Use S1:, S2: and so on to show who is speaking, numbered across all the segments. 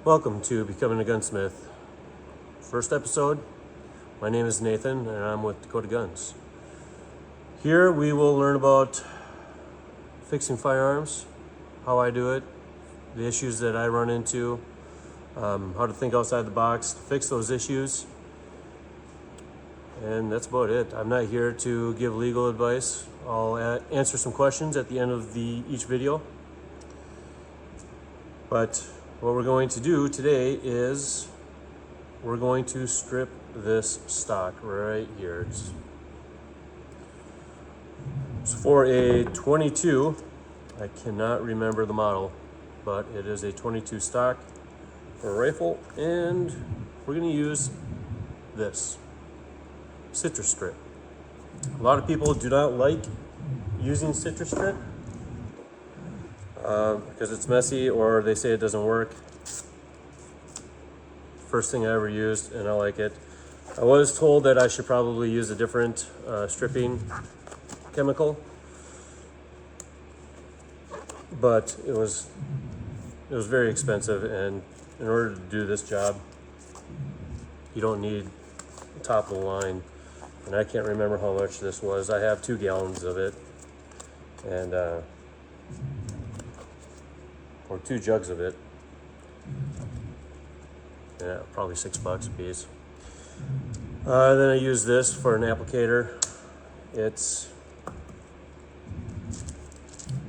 S1: Welcome to Becoming a Gunsmith. First episode. My name is Nathan and I'm with Dakota Guns. Here we will learn about fixing firearms, how I do it, the issues that I run into, how to think outside the box to fix those issues. And that's about it. I'm not here to give legal advice. I'll answer some questions at the end of each video. But what we're going to do today is we're going to strip this stock right here. It's for a 22. I cannot remember the model, but it is a 22 stock for a rifle, and we're going to use this citrus strip. A lot of people do not like using citrus strip because it's messy, or they say it doesn't work. First thing I ever used, and I like it. I was told that I should probably use a different stripping chemical, but it was very expensive, and in order to do this job, you don't need top of the line. And I can't remember how much this was. I have 2 gallons of it, and or 2 jugs of it. Yeah, probably $6 a piece. Then I use this for an applicator.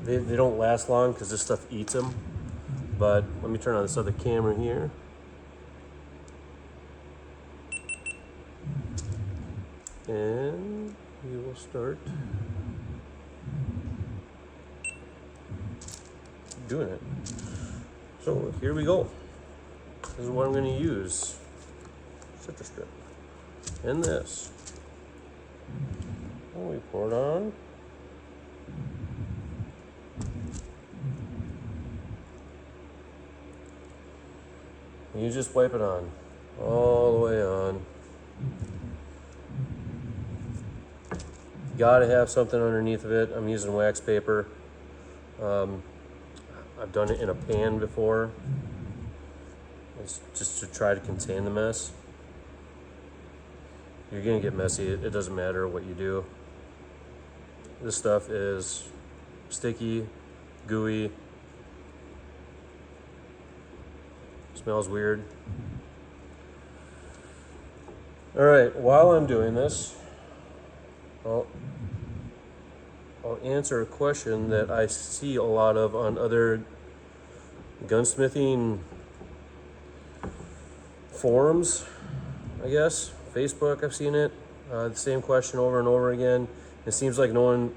S1: They don't last long because this stuff eats them. But let me turn on this other camera here. And we will start doing it. So here we go. This is what I'm going to use. Citrus strip. And this. And we pour it on. And you just wipe it on. All the way on. You gotta have something underneath of it. I'm using wax paper. I've done it in a pan before. It's just to try to contain the mess. You're gonna get messy. It doesn't matter what you do. This stuff is sticky, gooey, smells weird. All right, while I'm doing this, I'll answer a question that I see a lot of on other gunsmithing forums, I guess. Facebook, I've seen it. The same question over and over again. It seems like no one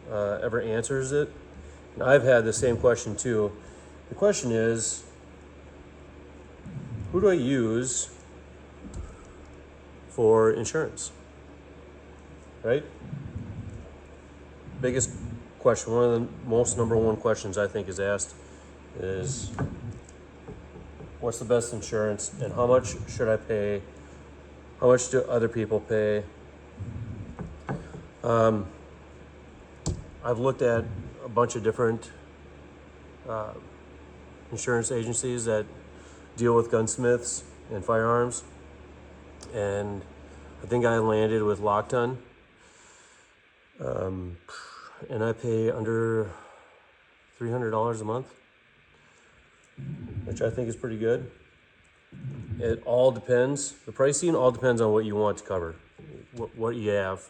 S1: ever answers it. And I've had the same question too. The question is, who do I use for insurance? Right? Biggest question, one of the most number one questions I think is asked is, what's the best insurance and how much should I pay? How much do other people pay? I've looked at a bunch of different insurance agencies that deal with gunsmiths and firearms, and I think I landed with Lockton, and I pay under $300 a month, which I think is pretty good. It all depends. The pricing all depends on what you want to cover, what you have,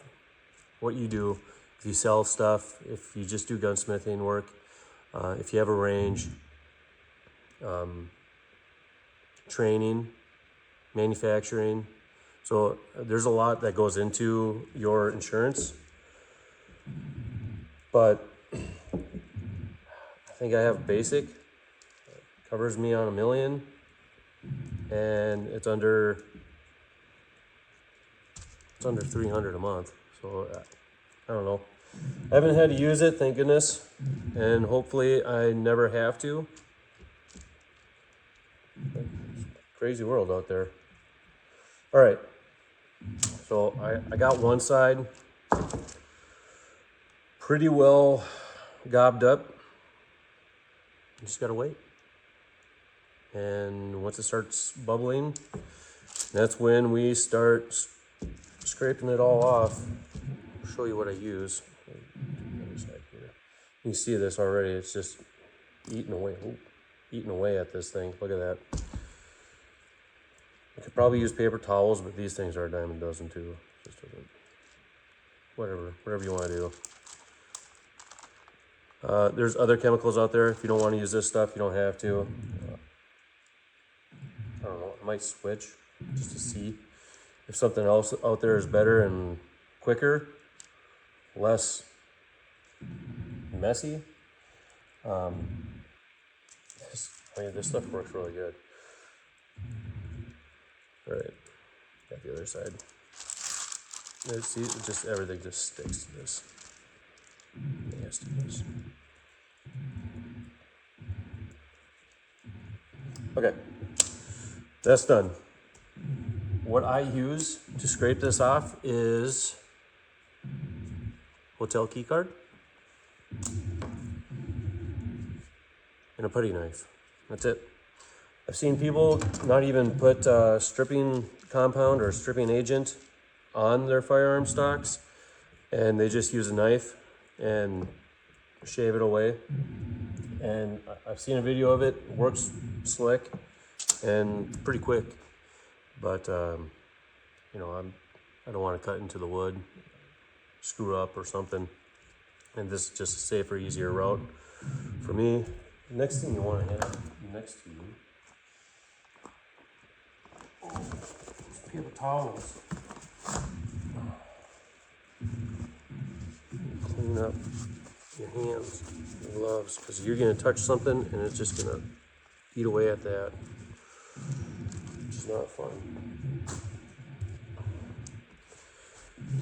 S1: what you do. If you sell stuff, if you just do gunsmithing work, if you have a range, training, manufacturing. So there's a lot that goes into your insurance. But I think I have basic. It covers me on $1 million. And it's under $300 a month. So I don't know. I haven't had to use it, thank goodness, and hopefully I never have to. Crazy world out there. All right, so I got one side pretty well gobbed up. You just gotta wait. And once it starts bubbling, that's when we start scraping it all off. I'll show you what I use. You can see this already. It's just eating away. Ooh, eating away at this thing. Look at that. I could probably use paper towels, but these things are a dime a dozen too. Just whatever you want to do. There's other chemicals out there. If you don't want to use this stuff, you don't have to. I don't know, I might switch just to see if something else out there is better and quicker, less messy. This stuff works really good. All right, got the other side. See, just everything just sticks to this. Nastiness. Okay, that's done. What I use to scrape this off is hotel key card and a putty knife. That's it. I've seen people not even put stripping compound or stripping agent on their firearm stocks, and they just use a knife and shave it away. And I've seen a video of it. It works slick and pretty quick, but you know, I don't want to cut into the wood, screw up or something, and this is just a safer, easier route for me. Next thing you want to have next to you, paper towels. Clean up your hands, your gloves, because you're going to touch something and it's just going to eat away at that, which is not fun.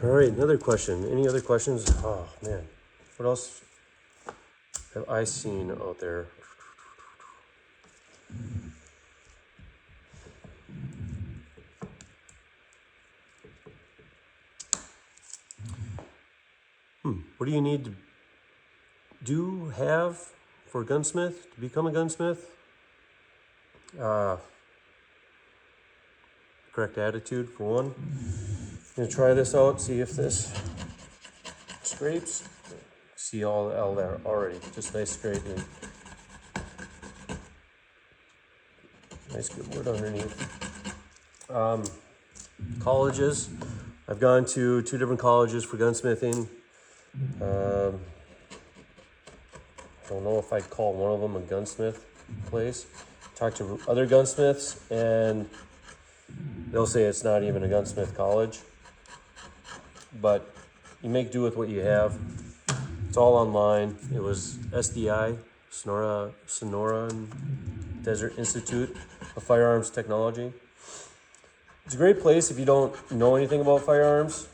S1: All right, another question. Any other questions? Oh man, what else have I seen out there? What do you need to have for a gunsmith, to become a gunsmith? Correct attitude, for one. I'm gonna try this out, see if this scrapes. See all there already, just nice scraping. Nice good wood underneath. Colleges. I've gone to 2 different colleges for gunsmithing. I don't know if I'd call one of them a gunsmith place. Talk to other gunsmiths and they'll say it's not even a gunsmith college, but you make do with what you have. It's all online. It was SDI, Sonora Desert Institute of Firearms Technology. It's a great place if you don't know anything about firearms.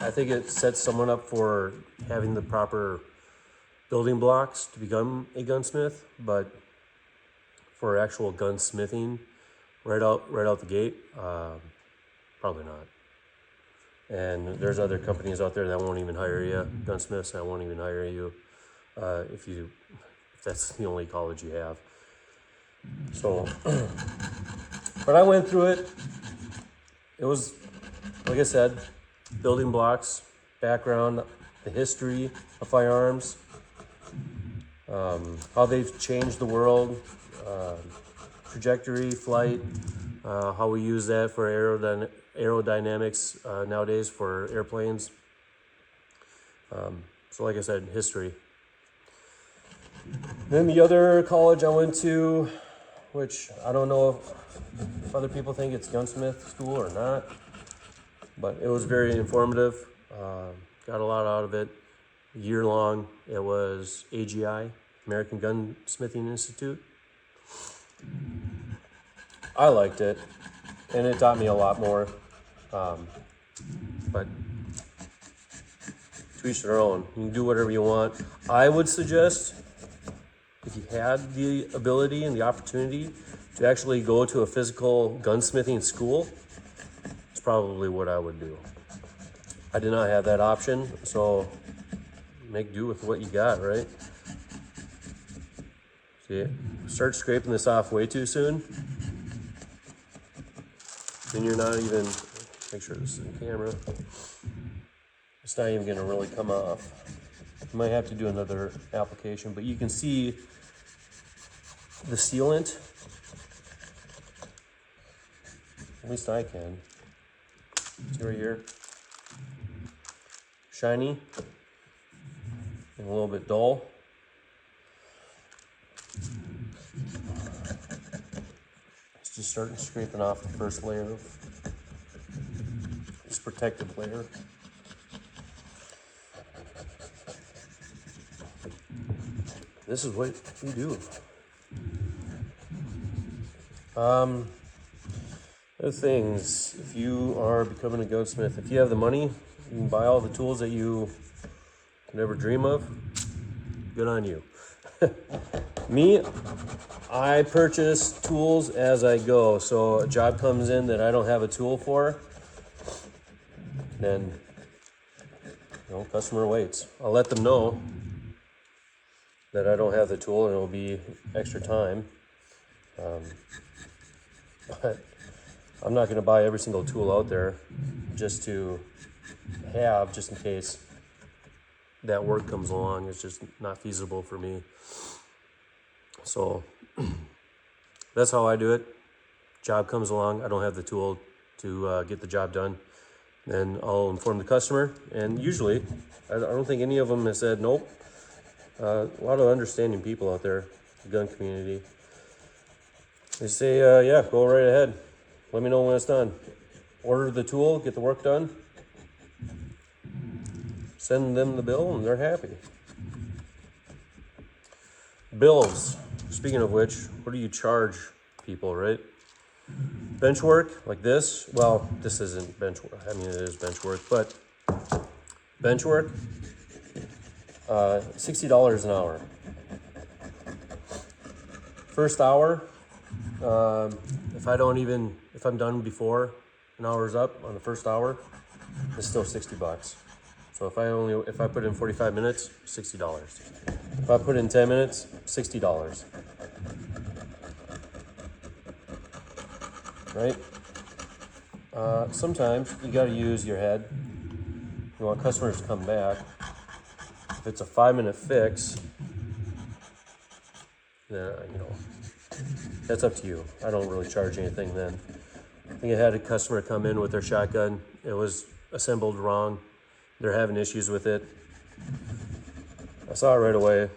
S1: I think it sets someone up for having the proper building blocks to become a gunsmith, but for actual gunsmithing, right out the gate, probably not. And there's other companies out there that won't even hire you, gunsmiths that won't even hire you if that's the only college you have. So, but I went through it. It was, like I said, building blocks, background, the history of firearms, how they've changed the world, trajectory, flight, how we use that for aerodynamics nowadays for airplanes. So like I said, history. Then the other college I went to, which I don't know if other people think it's gunsmith school or not, but it was very informative. Got a lot out of it. A year long. It was AGI, American Gunsmithing Institute. I liked it, and it taught me a lot more. But to each their own. You can do whatever you want. I would suggest, if you had the ability and the opportunity to actually go to a physical gunsmithing school, it's probably what I would do. I did not have that option, so make do with what you got, right? See, start scraping this off way too soon, then you're not even, make sure this is in camera, it's not even gonna really come off. You might have to do another application, but you can see the sealant, at least I can. See right here, shiny and a little bit dull. It's just starting scraping off the first layer of this protective layer. This is what you do. Other things, if you are becoming a gunsmith, if you have the money, you can buy all the tools that you could ever dream of. Good on you. Me, I purchase tools as I go. So a job comes in that I don't have a tool for, then customer waits. I'll let them know that I don't have the tool and it'll be extra time. But I'm not going to buy every single tool out there just to have, just in case that work comes along. It's just not feasible for me. So that's how I do it. Job comes along, I don't have the tool to get the job done, then I'll inform the customer. And usually, I don't think any of them has said nope. A lot of understanding people out there, the gun community. They say, yeah, go right ahead. Let me know when it's done. Order the tool, get the work done. Send them the bill and they're happy. Bills. Speaking of which, what do you charge people, right? Bench work like this. Well, this isn't bench work. I mean, it is bench work, but bench work, $60 an hour. First hour, if I'm done before an hour's up on the first hour, it's still $60. So if I put in 45 minutes, $60. If I put in 10 minutes, $60. Right? Sometimes you got to use your head. You want customers to come back. If it's a 5-minute fix, then that's up to you. I don't really charge anything then. I think I had a customer come in with their shotgun. It was assembled wrong. They're having issues with it. I saw it right away,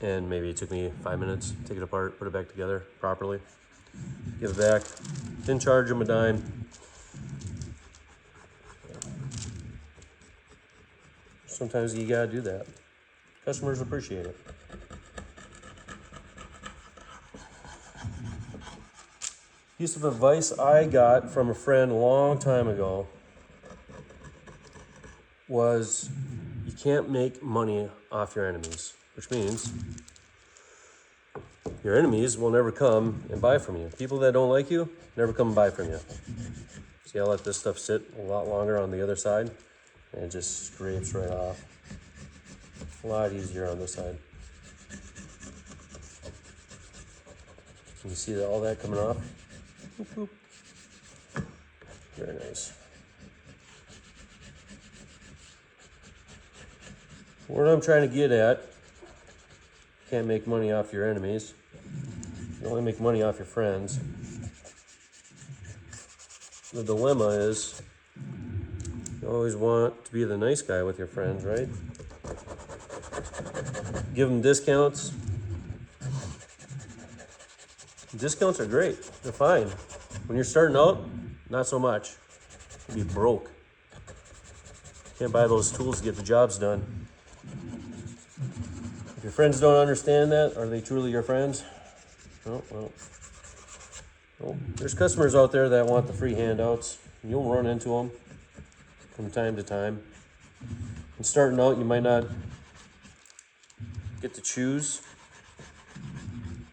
S1: and maybe it took me 5 minutes to take it apart, put it back together properly, give it back. Didn't charge them a dime. Sometimes you gotta do that. Customers appreciate it. Piece of advice I got from a friend a long time ago was you can't make money off your enemies, which means your enemies will never come and buy from you. People that don't like you never come and buy from you. See, I let this stuff sit a lot longer on the other side, and it just scrapes right off. A lot easier on this side. Can you see all that coming off? Boop, boop. Very nice. What I'm trying to get at, you can't make money off your enemies. You only make money off your friends. The dilemma is you always want to be the nice guy with your friends, right? Give them discounts. Discounts are great. They're fine. When you're starting out, not so much. You'll be broke. Can't buy those tools to get the jobs done. If your friends don't understand that, are they truly your friends? Oh, well. Oh, there's customers out there that want the free handouts. You'll run into them from time to time. And starting out, you might not get to choose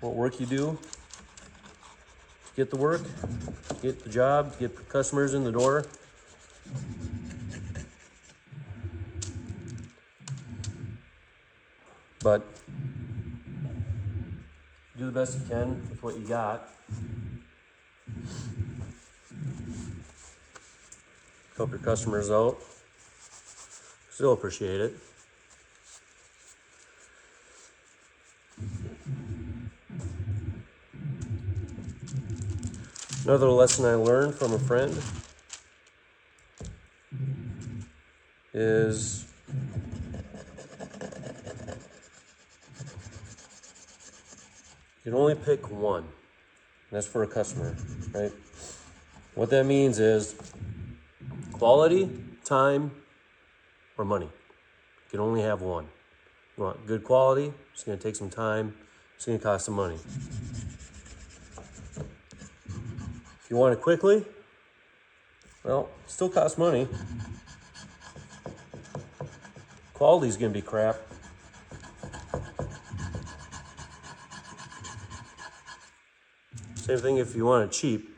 S1: what work you do. Get the work, get the job, get customers in the door. But do the best you can with what you got. Help your customers out. Still appreciate it. Another lesson I learned from a friend is you can only pick one. And that's for a customer, right? What that means is quality, time, or money. You can only have one. You want good quality, it's gonna take some time, it's gonna cost some money. If you want it quickly, well, it still costs money. Quality's gonna be crap. Same thing if you want it cheap.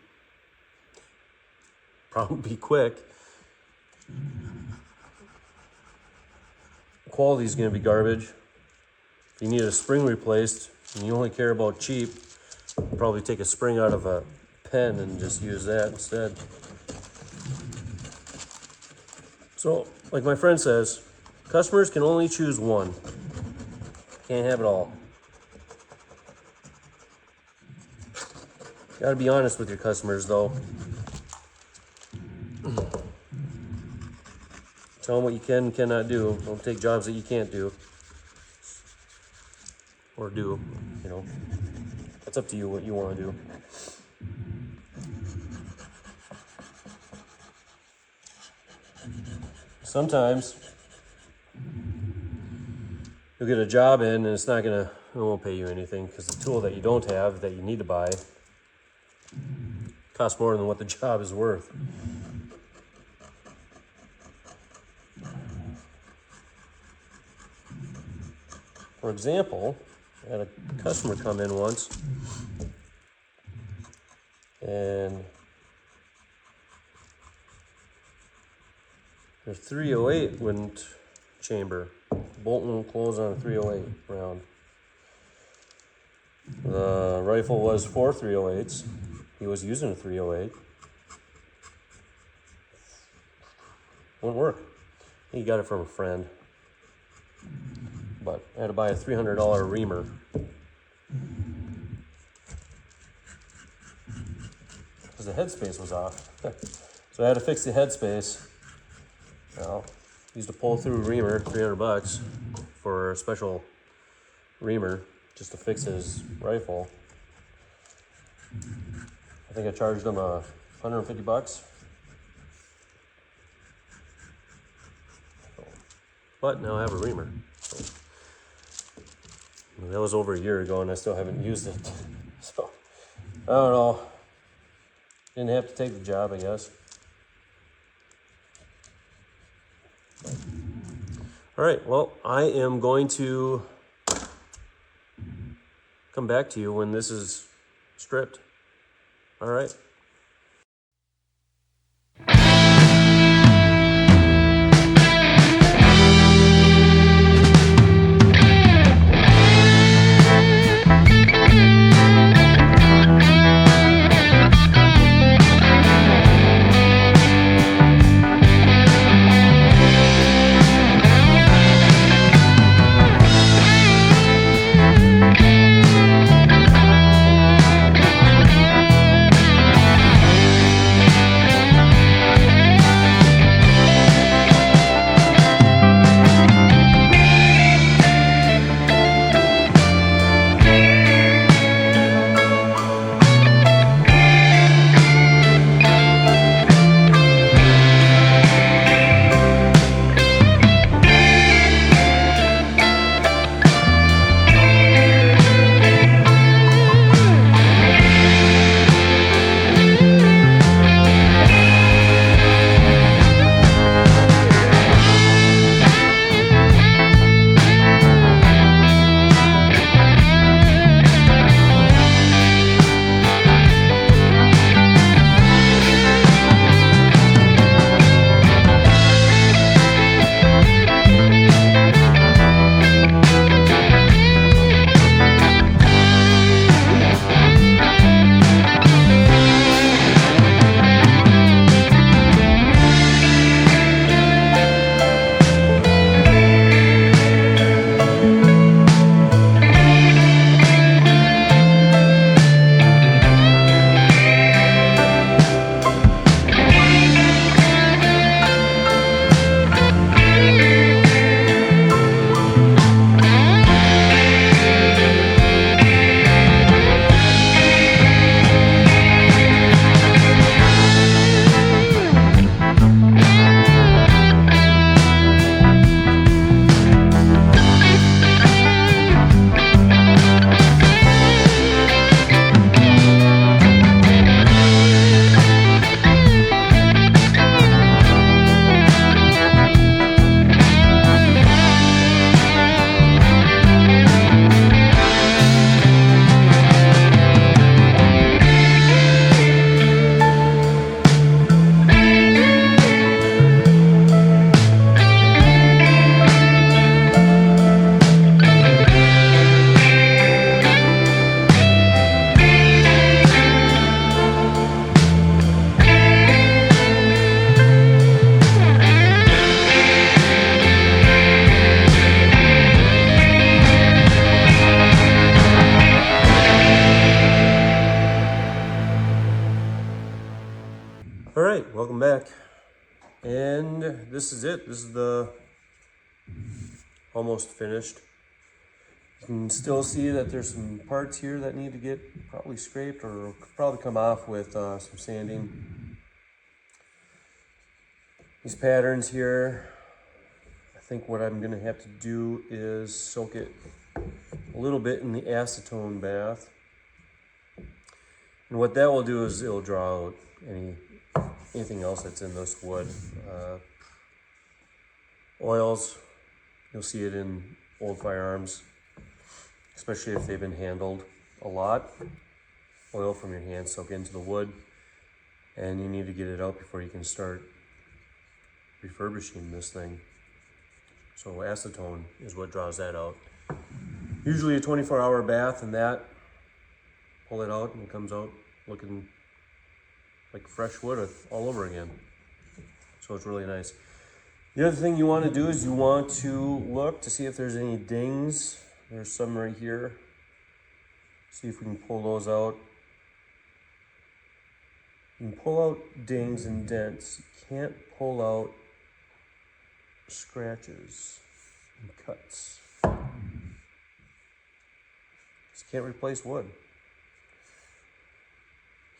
S1: Probably be quick. Quality's gonna be garbage. If you need a spring replaced and you only care about cheap, probably take a spring out of a pen and just use that instead. So, like my friend says, customers can only choose one. Can't have it all. Gotta be honest with your customers though. Tell them what you can and cannot do. Don't take jobs that you can't do. Or do, you know. That's up to you what you want to do. Sometimes you'll get a job in and it won't pay you anything because the tool that you don't have that you need to buy costs more than what the job is worth. For example, I had a customer come in once and their 308 wouldn't chamber. Bolt won't close on a 308 round. The rifle was for 308s. He was using a 308. Wouldn't work. He got it from a friend. But I had to buy a $300 reamer. Because the headspace was off. So I had to fix the headspace. Well, used a pull-through reamer, $300 for a special reamer just to fix his rifle. I think I charged him $150. But now I have a reamer. So, that was over a year ago and I still haven't used it. So, I don't know. Didn't have to take the job, I guess. All right, well, I am going to come back to you when this is stripped. All right. this is it. This is the almost finished. You can still see that there's some parts here that need to get probably scraped or could probably come off with some sanding. These patterns here, I think what I'm gonna have to do is soak it a little bit in the acetone bath. And what that will do is it'll draw out anything else that's in this wood. Oils, you'll see it in old firearms, especially if they've been handled a lot. Oil from your hand soak into the wood, and you need to get it out before you can start refurbishing this thing. So acetone is what draws that out. Usually a 24-hour bath, and that, pull it out and it comes out looking like fresh wood all over again. So it's really nice. The other thing you want to do is you want to look to see if there's any dings. There's some right here. See if we can pull those out. You can pull out dings and dents. You can't pull out scratches and cuts. Just can't replace wood.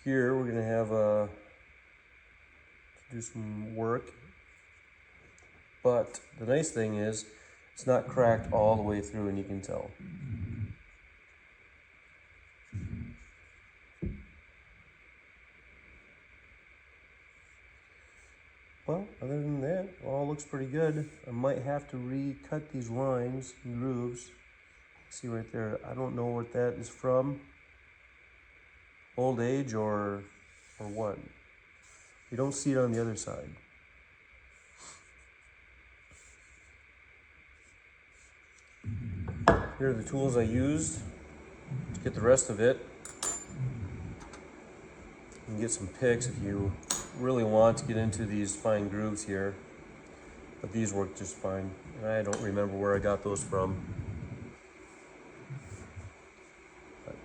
S1: Here we're gonna have to do some work, but the nice thing is it's not cracked all the way through, and you can tell. Well, other than that, it all looks pretty good. I might have to recut these lines and grooves. See right there, I don't know what that is from. Old age or what. You don't see it on the other side. Here are the tools I used to get the rest of it. You can get some picks if you really want to get into these fine grooves here, but these work just fine. And I don't remember where I got those from. But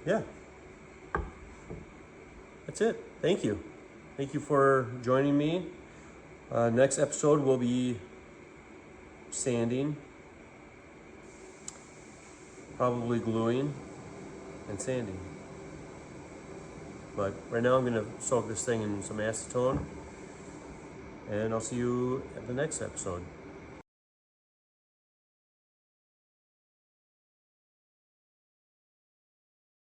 S1: yeah, that's it. Thank you. Thank you for joining me. Next episode will be sanding, probably gluing and sanding. But right now I'm gonna soak this thing in some acetone, and I'll see you at the next episode.